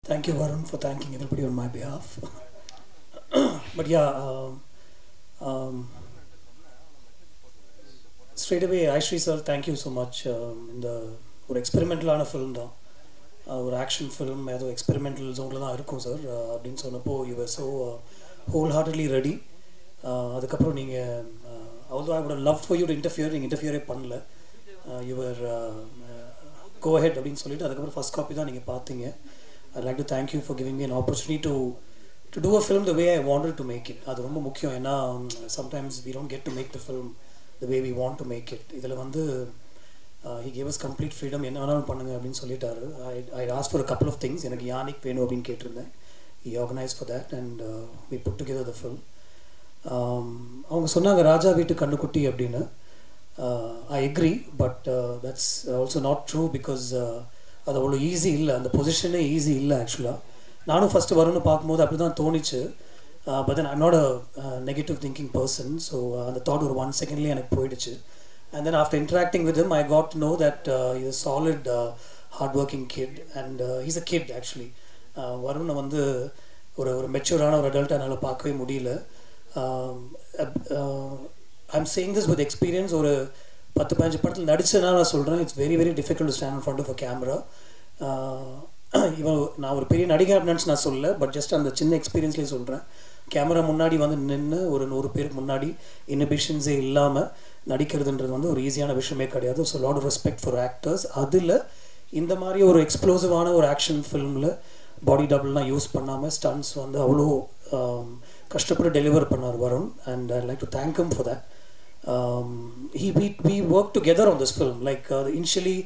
Thank you, Varun, for thanking everybody on my behalf. But yeah, straight away, Aishri sir, thank you so much. இந்த ஒரு எக்ஸ்பெரிமெண்டலான film தான், ஒரு action film, ஏதோ experimental ஜோனில் தான் இருக்கும் சார் அப்படின்னு சொன்னப்போ your so whole heartedly ready. அதுக்கப்புறம் நீங்கள் although I would have loved for you to interfere, நீங்கள் இன்டர்ஃபியரே பண்ணல. யுவர் கோ ஹெட் அப்படின்னு சொல்லிட்டு அதுக்கப்புறம் ஃபர்ஸ்ட் காப்பி தான் நீங்கள் பார்த்தீங்க. I'd like to thank you for giving me an opportunity to do a film the way I wanted to make it. அது ரொம்ப முக்கியம். ஏன்னா sometimes we don't get to make the film the way we want to make it. இதில் வந்து he gave us complete freedom, என்ன வேணாலும் பண்ணுங்க அப்படின்னு சொல்லிட்டாரு. I asked for a couple of things. எனக்கு யானிக் வேணும் அப்படின்னு கேட்டிருந்தேன். He organized for that and we put together the film. அவங்க சொன்னாங்க ராஜா வீட்டு கண்ணுக்குட்டி அப்படின்னு. I agree, but that's also not true because அது அவ்வளோ ஈஸி இல்லை, அந்த பொசிஷனே ஈஸி இல்லை ஆக்சுவலாக. நானும் ஃபஸ்ட்டு வரும்னு பார்க்கும்போது அப்படி தான் தோணிச்சு. But then I'm not a negative thinking person. So அந்த தாட் ஒரு 1 செகண்ட்லேயே எனக்கு போயிடுச்சு. And then after interacting with him I got to know that is solid hard working kid and he's a kid actually. வருணை வந்து ஒரு மெச்சூரான ஒரு அடல்ட் என்னால் பார்க்கவே முடியல. I'm saying this with experience. ஒரு 10-15 படத்தில் நடிச்சதுனால நான் சொல்கிறேன், it's very very difficult to stand in front of a camera. இவன் நான் ஒரு பெரிய நடிகை அப்படின்னு நான் சொல்லலை, பட் ஜஸ்ட் அந்த சின்ன எக்ஸ்பீரியன்ஸ்லேயே சொல்கிறேன். கேமரா முன்னாடி வந்து நின்று ஒரு 100 பேருக்கு முன்னாடி இன்ஹிபிஷன்ஸே இல்லாமல் நடிக்கிறதுன்றது வந்து ஒரு ஈஸியான விஷயமே கிடையாது. So lot of respect for actors. அதில் இந்த மாதிரி ஒரு எக்ஸ்ப்ளோசிவான ஒரு ஆக்ஷன் ஃபிலிமில் பாடி டபுள்லாம் யூஸ் பண்ணாமல் ஸ்டன்ட்ஸ் வந்து அவ்வளோ கஷ்டப்பட்டு டெலிவர் பண்ணார் Varun. And I like to thank him for that. we worked together on this film. Like initially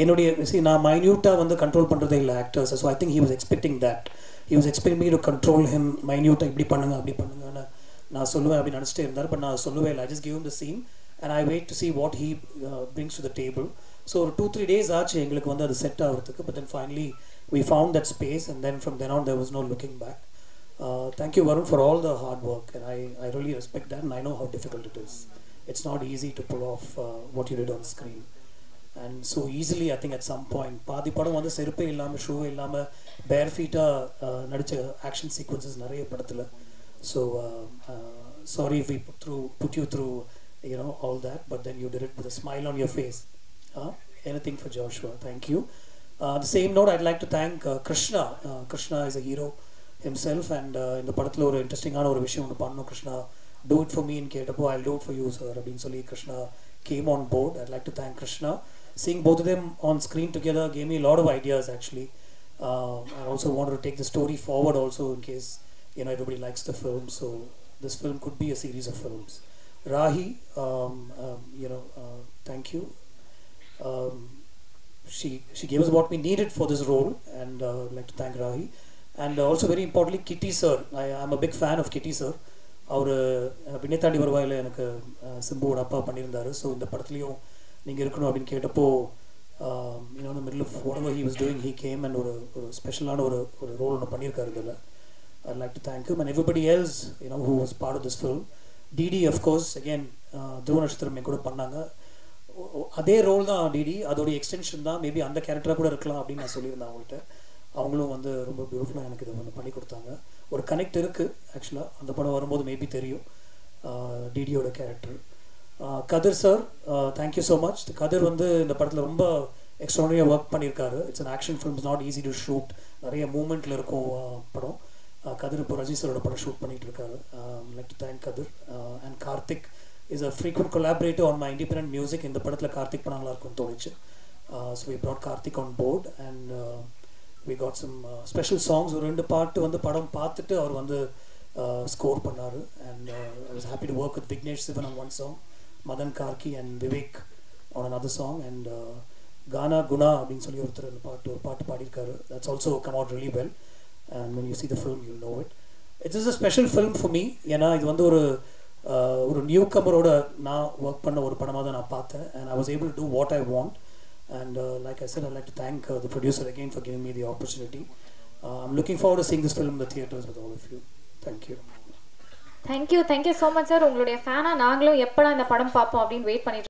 என்னுடைய நான் மைன்யூட்டாக வந்து கண்ட்ரோல் பண்ணுறதே இல்லை actors. So I think he was expecting that. He was expecting me to control him மைன்யூட்டாக இப்படி பண்ணுங்க அப்படி பண்ணுங்கன்னு நான் சொல்லுவேன் அப்படின்னு நினச்சிட்டே இருந்தார். பட் நான் சொல்லவே இல்லை. I just give him the scene and I wait to see what he brings to the table. So ஒரு 2-3 days ஆச்சு எங்களுக்கு வந்து அது செட் ஆகிறதுக்கு. But then finally we found that space and then from then on there was no looking back. Thank you Varun for all the hard work and I really respect that and I know how difficult it is. It's not easy to pull off what you did on screen. And so easily I think at some point பாதி படம் வந்து செருப்பே இல்லாமல் shoe இல்லாமல் பேர் ஃபீட்டாக நடித்த action sequences நிறைய படத்தில். So sorry if we put you through all that, but then you did it with a smile on your face. Anything for Joshua. Thank you. The same note I'd like to thank Krishna. Krishna is a hero himself and இந்த படத்தில் ஒரு இன்ட்ரெஸ்டிங்கான ஒரு விஷயம் ஒன்று பண்ணணும். Krishna do it for me in Ketapo, I'll do it for you sir abin solli Krishna came on board. I'd like to thank Krishna. Seeing both of them on screen together gave me a lot of ideas actually. I also wanted to take the story forward also in case everybody likes the film. So this film could be a series of films. Rahi, thank you. She gave us what we needed for this role and I'd like to thank Rahi. And also very importantly Kitty sir. I'm a big fan of Kitty sir. அவர் வினைத்தாண்டி வருவாயில் எனக்கு சிம்புவோட அப்பா பண்ணியிருந்தார். So இந்த படத்துலையும் நீங்கள் இருக்கணும் அப்படின்னு கேட்டப்போ இந்த middle of whatever he was doing he came and ஒரு ஸ்பெஷலான ஒரு ரோல் ஒன்று பண்ணியிருக்காரு இதில். I'd like to thank him and everybody else who was part of this film. டிடி of course again துருவ நட்சத்திரம் கூட பண்ணாங்க. அதே ரோல் தான் டிடி, அதோடைய எக்ஸ்டென்ஷன் தான். மேபி அந்த கேரக்டராக கூட இருக்கலாம் அப்படின்னு நான் சொல்லியிருந்தேன் அவங்கள்ட்ட. அவங்களும் வந்து ரொம்ப பியூட்டிஃபுல்லாக எனக்கு இதை வந்து பண்ணி கொடுத்தாங்க. ஒரு கனெக்ட் இருக்குது ஆக்சுவலாக. அந்த படம் வரும்போது மேபி தெரியும் டிடியோட கேரக்டர். கதிர் சார், தேங்க்யூ ஸோ மச். கதிர் வந்து இந்த படத்தில் ரொம்ப எக்ஸ்ட்ரானரியாக ஒர்க் பண்ணியிருக்காரு. It's an action film, not easy to shoot. நிறைய மூமெண்ட்டில் இருக்கும் படம். கதிர் இப்போ ரஜி சாரோட படம் ஷூட் பண்ணிகிட்டு இருக்காரு. Like to thank Kathir. And Karthik is a frequent collaborative on my independent music. இந்த படத்தில் கார்த்திக் பண்ணாங்களா இருக்கும்னு தோணுச்சு. So we brought Karthik on board and we got some special songs. ஒரு 2 பாட்டு வந்து படம் பார்த்துட்டு அவர் வந்து ஸ்கோர் பண்ணார். And I was happy to work with Vignesh Sivan on one song, Madan Karki and Vivek on another song, and Gana Guna அப்படின்னு சொல்லி ஒருத்தர் அந்த ஒரு பாட்டு பாடியிருக்காரு. That's also come out really well and when you see the film you'll know it. It is a special film for me. ஏன்னா இது வந்து ஒரு நியூ கமரோட நான் ஒர்க் பண்ண ஒரு படமாக தான் நான் பார்த்தேன். And I was able to do what I want. And like I said, I'd like to thank the producer again for giving me the opportunity. I'm looking forward to seeing this film in the theaters with all of you. Thank you. Thank you so much sir. உங்களுடைய ஃபேனா நாங்களும் எப்படா இந்த படம் பார்ப்போம் அப்படின்னு wait பண்ணிட்டு